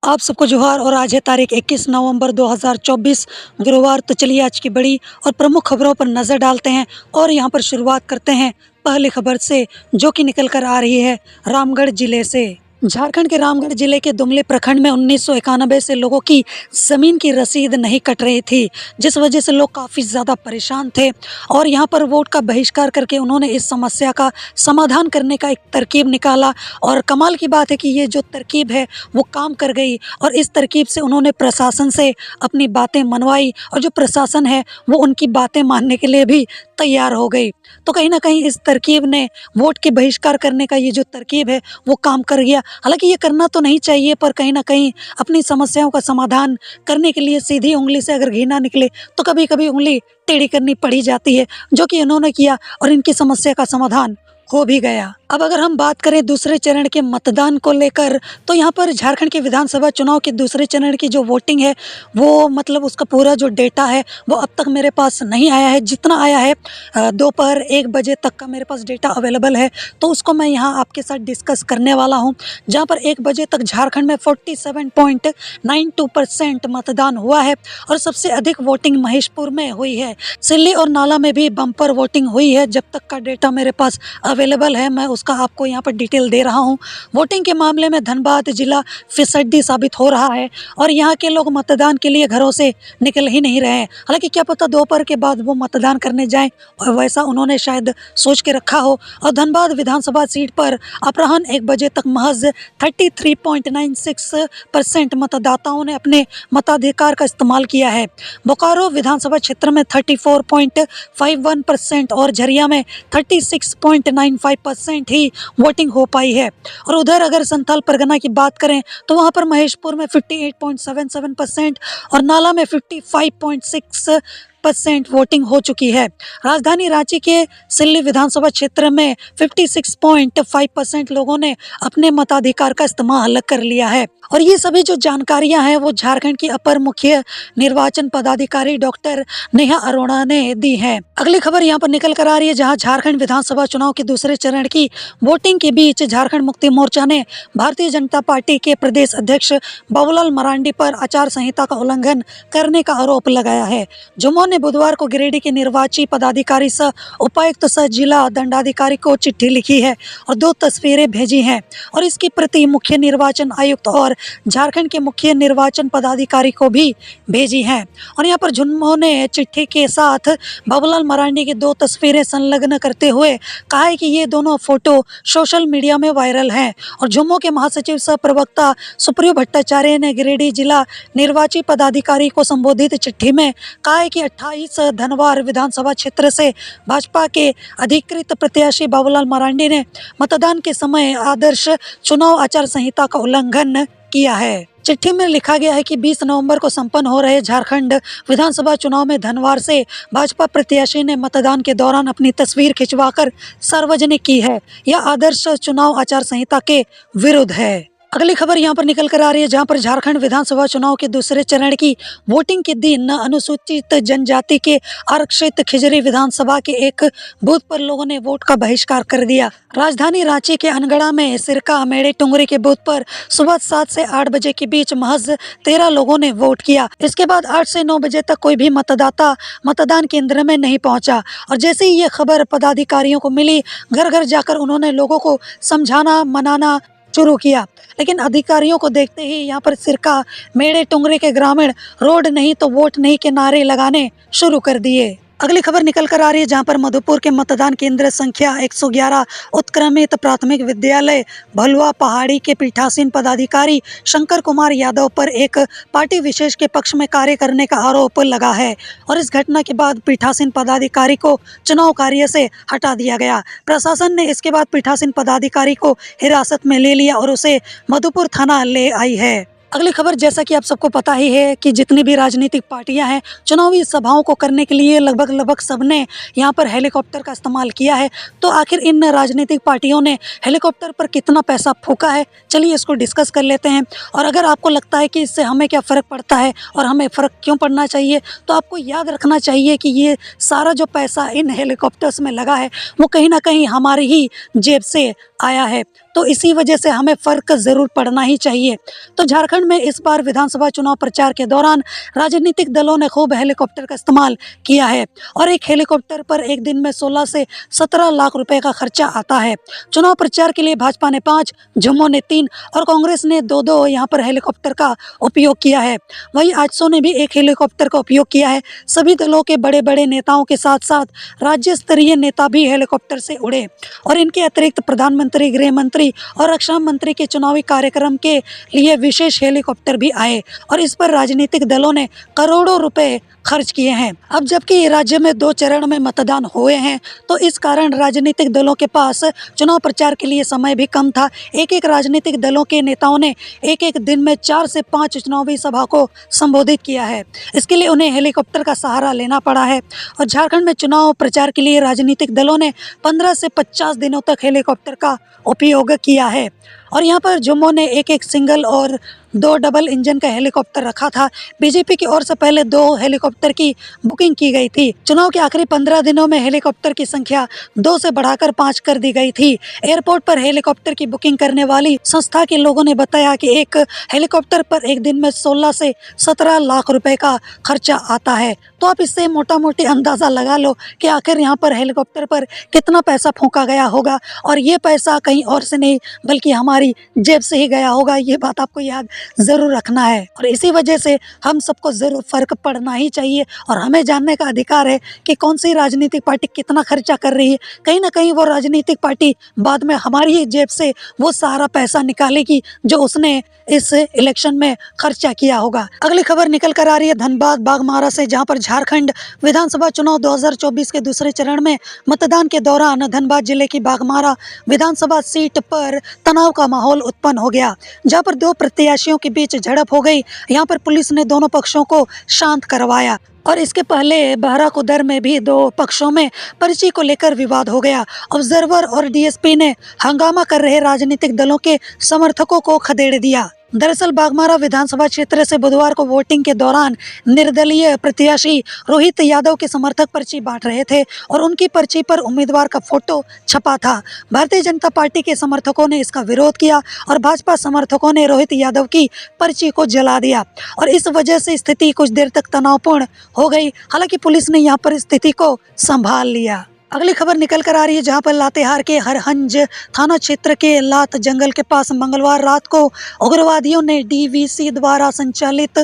आप सबको जोहार। और आज है तारीख 21 नवंबर 2024 गुरुवार। तो चलिए आज की बड़ी और प्रमुख खबरों पर नज़र डालते हैं और यहाँ पर शुरुआत करते हैं पहली खबर से, जो कि निकल कर आ रही है रामगढ़ जिले से। झारखंड के रामगढ़ जिले के दुमले प्रखंड में 1991 से लोगों की ज़मीन की रसीद नहीं कट रही थी, जिस वजह से लोग काफ़ी ज़्यादा परेशान थे। और यहाँ पर वोट का बहिष्कार करके उन्होंने इस समस्या का समाधान करने का एक तरकीब निकाला। और कमाल की बात है कि ये जो तरकीब है वो काम कर गई और इस तरकीब से उन्होंने प्रशासन से अपनी बातें मनवाई और जो प्रशासन है वो उनकी बातें मानने के लिए भी तैयार हो गई। तो कहीं ना कहीं इस तरकीब ने, वोट के बहिष्कार करने का ये जो तरकीब है वो काम कर गया। हालांकि ये करना तो नहीं चाहिए, पर कहीं ना कहीं अपनी समस्याओं का समाधान करने के लिए सीधी उंगली से अगर घी ना निकले तो कभी कभी उंगली टेढ़ी करनी पड़ी जाती है, जो कि इन्होंने किया और इनकी समस्या का समाधान हो भी गया। अब अगर हम बात करें दूसरे चरण के मतदान को लेकर, तो यहाँ पर झारखंड के विधानसभा चुनाव के दूसरे चरण की जो वोटिंग है वो मतलब उसका पूरा जो डेटा है वो अब तक मेरे पास नहीं आया है। जितना आया है दोपहर 1 बजे तक का मेरे पास डेटा अवेलेबल है, तो उसको मैं यहाँ आपके साथ डिस्कस करने वाला हूँ। जहाँ पर 1 बजे तक झारखंड में 47.92% मतदान हुआ है और सबसे अधिक वोटिंग महेशपुर में हुई है। सिल्ली और नाला में भी बम्पर वोटिंग हुई है। जब तक का डेटा मेरे पास अवेलेबल है मैं उसका आपको यहाँ पर डिटेल दे रहा हूँ। वोटिंग के मामले में धनबाद जिला फिसड्डी साबित हो रहा है और यहाँ के लोग मतदान के लिए घरों से निकल ही नहीं रहे हैं। हालांकि क्या पता दोपहर के बाद वो मतदान करने जाएं, और वैसा उन्होंने शायद सोच के रखा हो। और धनबाद विधानसभा सीट पर अपराह्न 1 बजे तक महज 33.96% मतदाताओं ने अपने मताधिकार का इस्तेमाल किया है। बोकारो विधानसभा क्षेत्र में 34.51% और झरिया में 36.95% ही वोटिंग हो पाई है। और उधर अगर संथाल परगना की बात करें तो वहां पर महेशपुर में 58.77% और नाला में 55.6% वोटिंग हो चुकी है। राजधानी रांची के सिल्ली विधानसभा क्षेत्र में 56.5% लोगों ने अपने मताधिकार का इस्तेमाल कर लिया है। और ये सभी जो जानकारियां हैं वो झारखंड की अपर मुख्य निर्वाचन पदाधिकारी डॉक्टर नेहा अरोड़ा ने दी हैं। अगली खबर यहाँ पर निकल कर आ रही है, जहां झारखंड विधानसभा चुनाव के दूसरे चरण की वोटिंग के बीच झारखंड मुक्ति मोर्चा ने भारतीय जनता पार्टी के प्रदेश अध्यक्ष बाबूलाल मरांडी पर आचार संहिता का उल्लंघन करने का आरोप लगाया है। जुम्मन ने बुधवार को गिरिडीह के निर्वाची पदाधिकारी सह उपायुक्त सह जिला दंडाधिकारी को चिट्ठी लिखी है और 2 तस्वीरें भेजी हैं और इसकी प्रति मुख्य निर्वाचन आयुक्त और झारखंड के मुख्य निर्वाचन पदाधिकारी को भी भेजी हैं। और यहाँ पर जुम्मन ने चिट्ठी के साथ बाबूलाल मरांडी की 2 तस्वीरें संलग्न करते हुए कहा है कि ये दोनों फोटो सोशल मीडिया में वायरल हैं। और जुम्मन के महासचिव सह प्रवक्ता सुप्रियो भट्टाचार्य ने गिरिडीह जिला निर्वाची पदाधिकारी को संबोधित चिट्ठी में कहा है कि 28 धनवार विधानसभा क्षेत्र से भाजपा के अधिकृत प्रत्याशी बाबूलाल मरांडी ने मतदान के समय आदर्श चुनाव आचार संहिता का उल्लंघन किया है। चिट्ठी में लिखा गया है कि 20 नवंबर को संपन्न हो रहे झारखंड विधानसभा चुनाव में धनवार से भाजपा प्रत्याशी ने मतदान के दौरान अपनी तस्वीर खिंचवाकर सार्वजनिक की है। यह आदर्श चुनाव आचार संहिता के विरुद्ध है। अगली खबर यहाँ पर निकल कर आ रही है, जहाँ पर झारखंड विधानसभा चुनाव के दूसरे चरण की वोटिंग के दिन अनुसूचित जनजाति के आरक्षित खिजरी विधानसभा के एक बूथ पर लोगों ने वोट का बहिष्कार कर दिया। राजधानी रांची के अनगढ़ा में सिरका मेड़े टुंगरी के बूथ पर सुबह 7 से 8 बजे के बीच महज 13 लोगों ने वोट किया। इसके बाद 8 से 9 बजे तक कोई भी मतदाता मतदान केंद्र में नहीं पहुंचा। और जैसे ही ये खबर पदाधिकारियों को मिली, घर घर जाकर उन्होंने लोगों को समझाना मनाना शुरू किया। लेकिन अधिकारियों को देखते ही यहाँ पर सिरका मेड़े टुंगरी के ग्रामीण रोड नहीं तो वोट नहीं के नारे लगाने शुरू कर दिए। अगली खबर निकल कर आ रही है, जहाँ पर मधुपुर के मतदान केंद्र संख्या 111 उत्क्रमित प्राथमिक विद्यालय भलुआ पहाड़ी के पीठासीन पदाधिकारी शंकर कुमार यादव पर एक पार्टी विशेष के पक्ष में कार्य करने का आरोप लगा है। और इस घटना के बाद पीठासीन पदाधिकारी को चुनाव कार्य से हटा दिया गया। प्रशासन ने इसके बाद पीठासीन पदाधिकारी को हिरासत में ले लिया और उसे मधुपुर थाना ले आई है। अगली खबर, जैसा कि आप सबको पता ही है कि जितनी भी राजनीतिक पार्टियां हैं चुनावी सभाओं को करने के लिए लगभग सबने यहाँ पर हेलीकॉप्टर का इस्तेमाल किया है। तो आखिर इन राजनीतिक पार्टियों ने हेलीकॉप्टर पर कितना पैसा फूका है, चलिए इसको डिस्कस कर लेते हैं। और अगर आपको लगता है कि इससे हमें क्या फ़र्क पड़ता है और हमें फ़र्क क्यों पड़ना चाहिए, तो आपको याद रखना चाहिए कि ये सारा जो पैसा इन हेलीकॉप्टर्स में लगा है वो कहीं ना कहीं हमारी ही जेब से आया है। तो इसी वजह से हमें फ़र्क ज़रूर पड़ना ही चाहिए। तो झारखंड में इस बार विधानसभा चुनाव प्रचार के दौरान राजनीतिक दलों ने खूब हेलीकॉप्टर का इस्तेमाल किया है और एक हेलीकॉप्टर पर एक दिन में 16 से 17 लाख रुपए का खर्चा आता है। चुनाव प्रचार के लिए भाजपा ने 5, झुम्मो ने 3 और कांग्रेस ने 2-2 यहाँ पर हेलीकॉप्टर का उपयोग किया है। वहीं आजसू ने भी एक हेलीकॉप्टर का उपयोग किया है। सभी दलों के बड़े-बड़े नेताओं के साथ-साथ राज्य स्तरीय नेता भी हेलीकॉप्टर से उड़े और इनके अतिरिक्त प्रधानमंत्री, गृह मंत्री और रक्षा मंत्री के चुनावी कार्यक्रम के लिए विशेष हेलीकॉप्टर भी आए और इस पर राजनीतिक दलों ने करोड़ों रुपए खर्च किए हैं। अब जबकि राज्य में 2 चरण में मतदान हुए हैं, तो इस कारण राजनीतिक दलों के पास चुनाव प्रचार के लिए समय भी कम था। एक-एक राजनीतिक दलों के नेताओं ने एक-एक दिन में 4 से 5 चुनावी सभा को संबोधित किया है। इसके लिए उन्हें हेलीकॉप्टर का सहारा लेना पड़ा है और झारखंड में चुनाव प्रचार के लिए राजनीतिक दलों ने 15 से 50 दिनों तक हेलीकॉप्टर का उपयोग किया है और यहाँ पर झुम्मो ने एक सिंगल और 2 डबल इंजन का हेलीकॉप्टर रखा था। बीजेपी की ओर से पहले 2 हेलीकॉप्टर की बुकिंग की गई थी। चुनाव के आखिरी 15 दिनों में हेलीकॉप्टर की संख्या 2 से बढ़ाकर 5 कर दी गई थी। एयरपोर्ट पर हेलीकॉप्टर की बुकिंग करने वाली संस्था के लोगों ने बताया कि एक हेलीकॉप्टर पर एक दिन में 16 से 17 लाख रुपए का खर्चा आता है। तो आप इससे मोटा-मोटी अंदाज़ा लगा लो कि आखिर यहाँ पर हेलीकॉप्टर पर कितना पैसा फूंका गया होगा और ये पैसा कहीं और से नहीं बल्कि हमारी जेब से ही गया होगा। ये बात आपको याद ज़रूर रखना है और इसी वजह से हम सबको ज़रूर फ़र्क पड़ना ही चाहिए और हमें जानने का अधिकार है कि कौन सी राजनीतिक पार्टी कितना खर्चा कर रही है। कहीं ना कहीं वो राजनीतिक पार्टी बाद में हमारी ही जेब से वो सारा पैसा निकालेगी जो उसने इस इलेक्शन में खर्चा किया होगा। अगली खबर निकल कर आ रही है धनबाद बाघमारा से, जहां पर झारखंड विधानसभा चुनाव 2024 के दूसरे चरण में मतदान के दौरान धनबाद जिले की बाघमारा विधानसभा सीट पर तनाव का माहौल उत्पन्न हो गया, जहां पर 2 प्रत्याशियों के बीच झड़प हो गई। यहां पर पुलिस ने दोनों पक्षों को शांत करवाया और इसके पहले बहराकुदर में भी 2 पक्षों में पर्ची को लेकर विवाद हो गया। ऑब्जर्वर और डीएसपी ने हंगामा कर रहे राजनीतिक दलों के समर्थकों को खदेड़ दिया। दरअसल बाघमारा विधानसभा क्षेत्र से बुधवार को वोटिंग के दौरान निर्दलीय प्रत्याशी रोहित यादव के समर्थक पर्ची बांट रहे थे और उनकी पर्ची पर उम्मीदवार का फोटो छपा था। भारतीय जनता पार्टी के समर्थकों ने इसका विरोध किया और भाजपा समर्थकों ने रोहित यादव की पर्ची को जला दिया और इस वजह से स्थिति कुछ देर तक तनावपूर्ण हो गई। हालांकि पुलिस ने यहाँ पर स्थिति को संभाल लिया। अगली खबर निकल कर आ रही है जहां पर लातेहार के हरहंज थाना क्षेत्र के लात जंगल के पास मंगलवार रात को उग्रवादियों ने डीवीसी द्वारा संचालित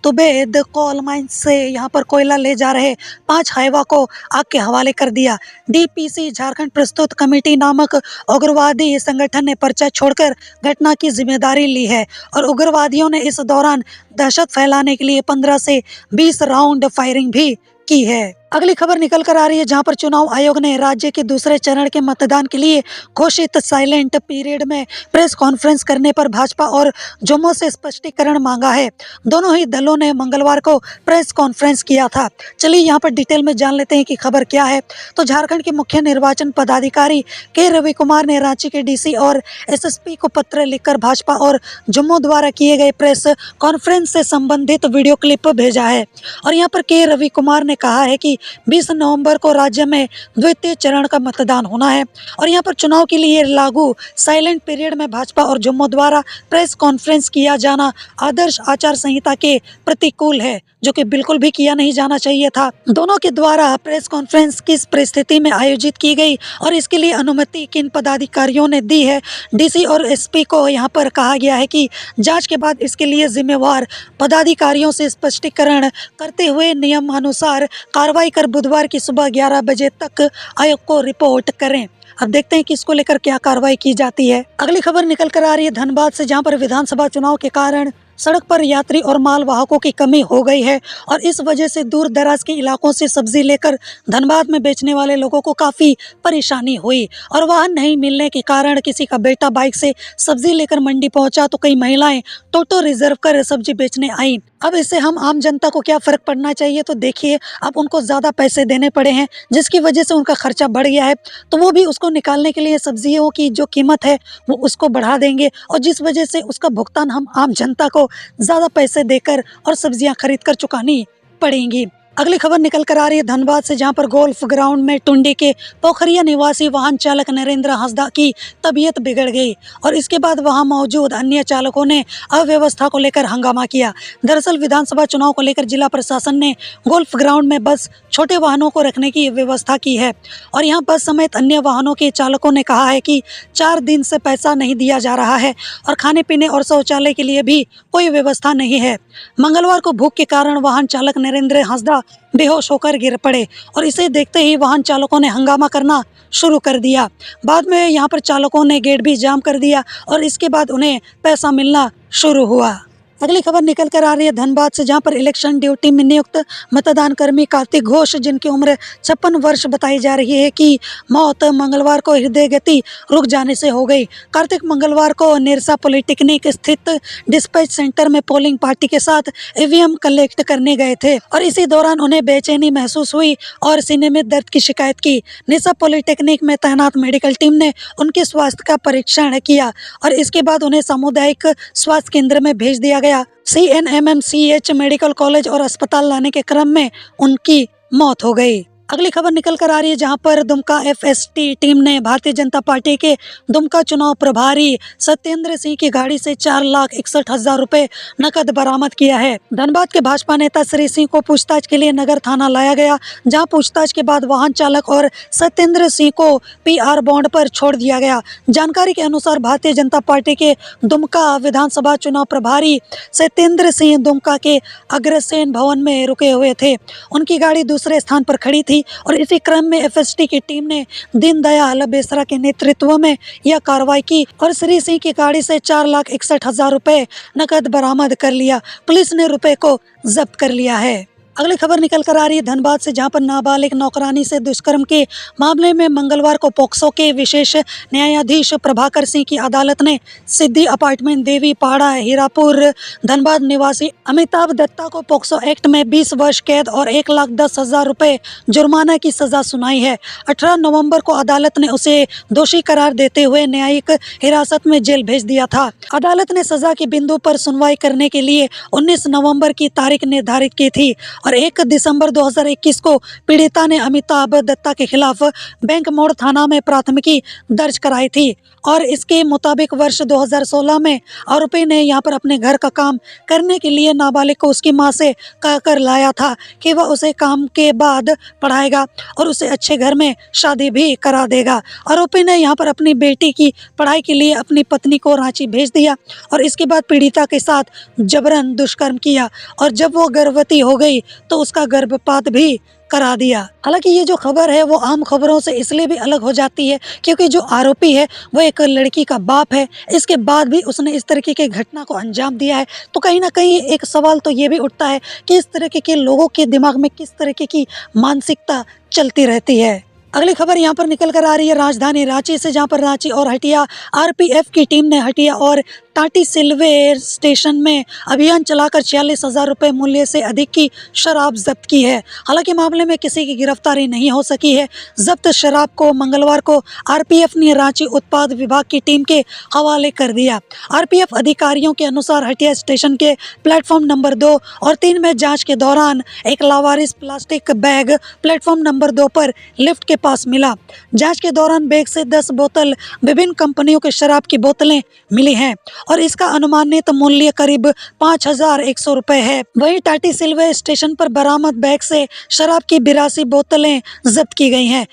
तुबेद कोल माइन से यहां पर कोयला ले जा रहे 5 हाइवा को आग के हवाले कर दिया। डीपीसी झारखंड प्रस्तुत कमेटी नामक उग्रवादी संगठन ने पर्चा छोड़कर घटना की जिम्मेदारी ली है और उग्रवादियों ने इस दौरान दहशत फैलाने के लिए 15 से 20 राउंड फायरिंग भी की है। अगली खबर निकल कर आ रही है जहां पर चुनाव आयोग ने राज्य के दूसरे चरण के मतदान के लिए घोषित साइलेंट पीरियड में प्रेस कॉन्फ्रेंस करने पर भाजपा और झुम्मो से स्पष्टीकरण मांगा है। दोनों ही दलों ने मंगलवार को प्रेस कॉन्फ्रेंस किया था। चलिए यहां पर डिटेल में जान लेते हैं कि खबर क्या है। तो झारखंड के मुख्य निर्वाचन पदाधिकारी के रवि कुमार ने रांची के डीसी और एसएसपी को पत्र लिखकर भाजपा और झुम्मो द्वारा किए गए प्रेस कॉन्फ्रेंस से संबंधित वीडियो क्लिप भेजा है और यहाँ पर के रवि कुमार ने कहा है कि 20 नवंबर को राज्य में द्वितीय चरण का मतदान होना है और यहाँ पर चुनाव के लिए लागू साइलेंट पीरियड में भाजपा और झुम्मो द्वारा प्रेस कॉन्फ्रेंस किया जाना आदर्श आचार संहिता के प्रतिकूल है, जो कि बिल्कुल भी किया नहीं जाना चाहिए था। दोनों के द्वारा प्रेस कॉन्फ्रेंस किस परिस्थिति में आयोजित की गई और इसके लिए अनुमति किन पदाधिकारियों ने दी है। डीसी और एसपी को यहाँ पर कहा गया है कि जांच के बाद इसके लिए जिम्मेवार पदाधिकारियों से स्पष्टीकरण करते हुए नियमानुसार कार्रवाई कर बुधवार की सुबह 11 बजे तक आयोग को रिपोर्ट करें। अब देखते हैं कि इसको लेकर क्या कार्रवाई की जाती है। अगली खबर निकल कर आ रही है धनबाद से, जहां पर विधानसभा चुनाव के कारण सड़क पर यात्री और माल वाहकों की कमी हो गई है और इस वजह से दूर दराज के इलाकों से सब्जी लेकर धनबाद में बेचने वाले लोगों को काफ़ी परेशानी हुई और वाहन नहीं मिलने के कारण किसी का बेटा बाइक से सब्जी लेकर मंडी पहुंचा तो कई महिलाएं टोटो रिजर्व कर सब्जी बेचने आईं। अब इससे हम आम जनता को क्या फ़र्क पड़ना चाहिए, तो देखिए अब उनको ज़्यादा पैसे देने पड़े हैं जिसकी वजह से उनका खर्चा बढ़ गया है, तो वो भी उसको निकालने के लिए सब्जियों की जो कीमत है वो उसको बढ़ा देंगे और जिस वजह से उसका भुगतान हम आम जनता को ज़्यादा पैसे देकर और सब्जियां खरीद कर चुकानी पड़ेंगी। अगली खबर निकल कर आ रही है धनबाद से, जहां पर गोल्फ ग्राउंड में टुंडी के पोखरिया निवासी वाहन चालक नरेंद्र हंसदा की तबीयत बिगड़ गई और इसके बाद वहां मौजूद अन्य चालकों ने अव्यवस्था को लेकर हंगामा किया। दरअसल विधानसभा चुनाव को लेकर जिला प्रशासन ने गोल्फ ग्राउंड में बस छोटे वाहनों को रखने की व्यवस्था की है और यहाँ बस समेत अन्य वाहनों के चालकों ने कहा है कि 4 दिन से पैसा नहीं दिया जा रहा है और खाने पीने और शौचालय के लिए भी कोई व्यवस्था नहीं है। मंगलवार को भूख के कारण वाहन चालक नरेंद्र हंसदा बेहोश होकर गिर पड़े और इसे देखते ही वाहन चालकों ने हंगामा करना शुरू कर दिया। बाद में यहाँ पर चालकों ने गेट भी जाम कर दिया और इसके बाद उन्हें पैसा मिलना शुरू हुआ। अगली खबर निकल कर आ रही है धनबाद से, जहां पर इलेक्शन ड्यूटी में नियुक्त मतदान कर्मी कार्तिक घोष, जिनकी उम्र 56 वर्ष बताई जा रही है, की मौत मंगलवार को हृदय गति रुक जाने से हो गई। कार्तिक मंगलवार को निरसा पॉलिटेक्निक स्थित डिस्पैच सेंटर में पोलिंग पार्टी के साथ ईवीएम कलेक्ट करने गए थे और इसी दौरान उन्हें बेचैनी महसूस हुई और सीने में दर्द की शिकायत की। निरसा पॉलिटेक्निक में तैनात मेडिकल टीम ने उनके स्वास्थ्य का परीक्षण किया और इसके बाद उन्हें सामुदायिक स्वास्थ्य केंद्र में भेज दिया गया। CNMMCH मेडिकल कॉलेज और अस्पताल लाने के क्रम में उनकी मौत हो गई। अगली खबर निकल कर आ रही है, जहां पर दुमका FST टीम ने भारतीय जनता पार्टी के दुमका चुनाव प्रभारी सत्येंद्र सिंह की गाड़ी से 4,61,000 रुपए नकद बरामद किया है। धनबाद के भाजपा नेता श्री सिंह को पूछताछ के लिए नगर थाना लाया गया, जहां पूछताछ के बाद वाहन चालक और सत्येंद्र सिंह को PR बॉन्ड पर छोड़ दिया गया। जानकारी के अनुसार भारतीय जनता पार्टी के दुमका विधानसभा चुनाव प्रभारी सत्येंद्र सिंह दुमका के अग्रसेन भवन में रुके हुए थे। उनकी गाड़ी दूसरे स्थान पर खड़ी थी और इसी क्रम में FST की टीम ने दीनदयाल बेसरा के नेतृत्व में यह कार्रवाई की और श्री सिंह की गाड़ी से 4,61,000 रुपए नकद बरामद कर लिया। पुलिस ने रुपए को जब्त कर लिया है। अगली खबर निकल कर आ रही है धनबाद से, जहां पर नाबालिग नौकरानी से दुष्कर्म के मामले में मंगलवार को पोक्सो के विशेष न्यायाधीश प्रभाकर सिंह की अदालत ने सिद्धि अपार्टमेंट देवी पाड़ा हीरापुर धनबाद निवासी अमिताभ दत्ता को पोक्सो एक्ट में 20 वर्ष कैद और 1,10,000 रुपए जुर्माना की सजा सुनाई है। 18 नवंबर को अदालत ने उसे दोषी करार देते हुए न्यायिक हिरासत में जेल भेज दिया था। अदालत ने सजा के बिंदु पर सुनवाई करने के लिए 19 नवंबर की तारीख निर्धारित की थी और 1 दिसंबर 2021 को पीड़िता ने अमिताभ दत्ता के खिलाफ बैंक मोड़ थाना में प्राथमिकी दर्ज कराई थी और इसके मुताबिक वर्ष 2016 में आरोपी ने यहां पर अपने घर का काम करने के लिए नाबालिग को उसकी मां से कहकर लाया था कि वह उसे काम के बाद पढ़ाएगा और उसे अच्छे घर में शादी भी करा देगा। आरोपी ने यहां पर अपनी बेटी की पढ़ाई के लिए अपनी पत्नी को रांची भेज दिया और इसके बाद पीड़िता के साथ जबरन दुष्कर्म किया और जब वो गर्भवती हो गई तो उसका गर्भपात भी करा दिया। हालांकि ये जो खबर है वो आम खबरों से इसलिए भी अलग हो जाती है क्योंकि जो आरोपी है वो एक लड़की का बाप है, इसके बाद भी उसने इस तरीके की घटना को अंजाम दिया है। तो कहीं ना कहीं एक सवाल तो ये भी उठता है कि इस तरीके के लोगों के दिमाग में किस तरीके की मानसिकता चलती रहती है। अगली खबर यहाँ पर निकल कर आ रही है राजधानी रांची से, जहाँ पर रांची और हटिया RPF की टीम ने हटिया और टाटी सिल्वे स्टेशन में अभियान चलाकर 46,000 रुपये मूल्य से अधिक की शराब जब्त की है। हालांकि मामले में किसी की गिरफ्तारी नहीं हो सकी है। जब्त शराब को मंगलवार को RPF ने रांची उत्पाद विभाग की टीम के हवाले कर दिया। RPF अधिकारियों के अनुसार हटिया स्टेशन के प्लेटफॉर्म नंबर 2 और 3 में जाँच के दौरान एक लावारिस प्लास्टिक बैग प्लेटफॉर्म नंबर 2 पर लिफ्ट के पास मिला। जाँच के दौरान बैग से 10 बोतल विभिन्न कंपनियों के शराब की बोतलें मिली हैं और इसका अनुमानित मूल्य करीब 5,100 रुपए है। वहीं टाटी सिल्वे स्टेशन पर बरामद बैग से शराब की 82 बोतलें जब्त की गई हैं।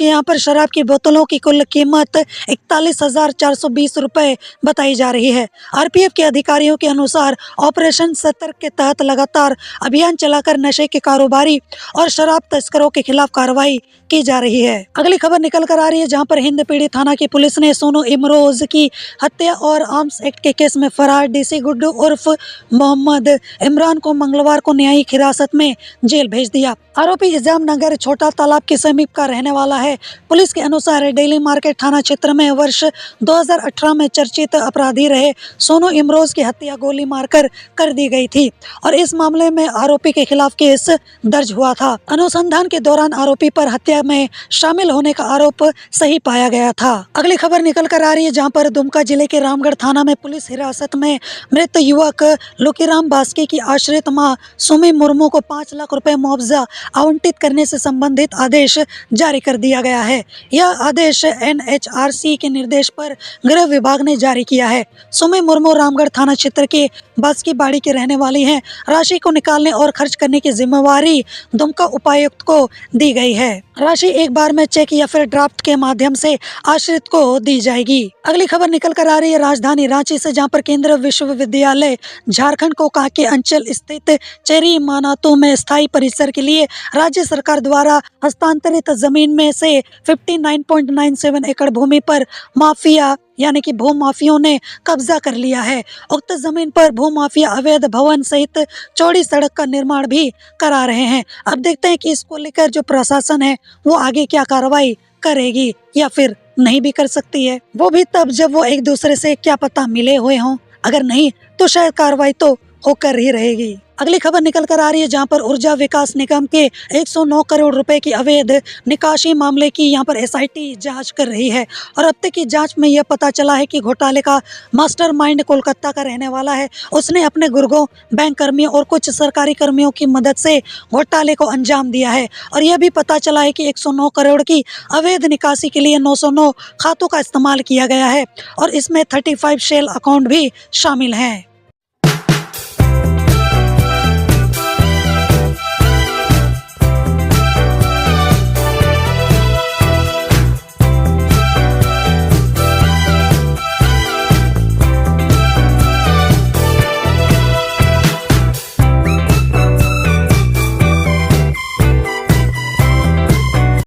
यहाँ पर शराब की बोतलों की कुल कीमत 41,420 रुपए बताई जा रही है। RPF के अधिकारियों के अनुसार ऑपरेशन सतर्क के तहत लगातार अभियान चलाकर नशे के कारोबारी और शराब तस्करों के खिलाफ कार्रवाई की जा रही है। अगली खबर निकल कर आ रही है, जहां पर हिंदपीढ़ी थाना की पुलिस ने सोनू इमरोज की हत्या और आर्म्स एक्ट के केस में फरार DC गुड्डू उर्फ मोहम्मद इमरान को मंगलवार को न्यायिक हिरासत में जेल भेज दिया। आरोपी इजाम नगर छोटा तालाब के समीप का रहने वाला है। पुलिस के अनुसार डेली मार्केट थाना क्षेत्र में वर्ष 2018 में चर्चित अपराधी रहे सोनू इमरोज की हत्या गोली मारकर कर दी गई थी और इस मामले में आरोपी के खिलाफ केस दर्ज हुआ था। अनुसंधान के दौरान आरोपी पर हत्या में शामिल होने का आरोप सही पाया गया था। अगली खबर निकल कर आ रही है, जहां पर दुमका जिले के रामगढ़ थाना में पुलिस हिरासत में मृत युवक लोकीराम बास्के की आश्रित मां सुमी मुर्मू को 5 लाख रुपए मुआवजा आवंटित करने से संबंधित आदेश जारी कर दिया गया है। यह आदेश NHRC के निर्देश पर गृह विभाग ने जारी किया है। सुमी मुर्मू रामगढ़ थाना क्षेत्र के बास्की बाड़ी की रहने वाली हैं। राशि को निकालने और खर्च करने की जिम्मेवारी दुमका उपायुक्त को दी गई है। राशि एक बार में चेक या फिर ड्राफ्ट के माध्यम से आश्रित को दी जाएगी। अगली खबर निकल कर आ रही है राजधानी रांची से, जहां पर केंद्रीय विश्वविद्यालय झारखंड को कांके अंचल स्थित चेरी मानातू में स्थायी परिसर के लिए राज्य सरकार द्वारा हस्तांतरित जमीन में से 59.97 एकड़ भूमि पर माफिया यानी कि भूमाफियों ने कब्जा कर लिया है। उक्त जमीन पर भूमाफिया अवैध भवन सहित चौड़ी सड़क का निर्माण भी करा रहे हैं। अब देखते हैं कि इसको लेकर जो प्रशासन है वो आगे क्या कार्रवाई करेगी या फिर नहीं भी कर सकती है। वो भी तब जब वो एक दूसरे से क्या पता मिले हुए हों, अगर नहीं तो शायद कार्रवाई तो होकर ही रहेगी। अगली खबर निकल कर आ रही है, जहां पर ऊर्जा विकास निगम के 109 करोड़ रुपए की अवैध निकासी मामले की यहां पर SIT जांच कर रही है। और अब तक की जांच में यह पता चला है कि घोटाले का मास्टरमाइंड कोलकाता का रहने वाला है। उसने अपने गुर्गों बैंक कर्मियों और कुछ सरकारी कर्मियों की मदद से घोटाले को अंजाम दिया है। और यह भी पता चला है कि 109 करोड़ की अवैध निकासी के लिए 909 खातों का इस्तेमाल किया गया है और इसमें 35 शेल अकाउंट भी शामिल हैं।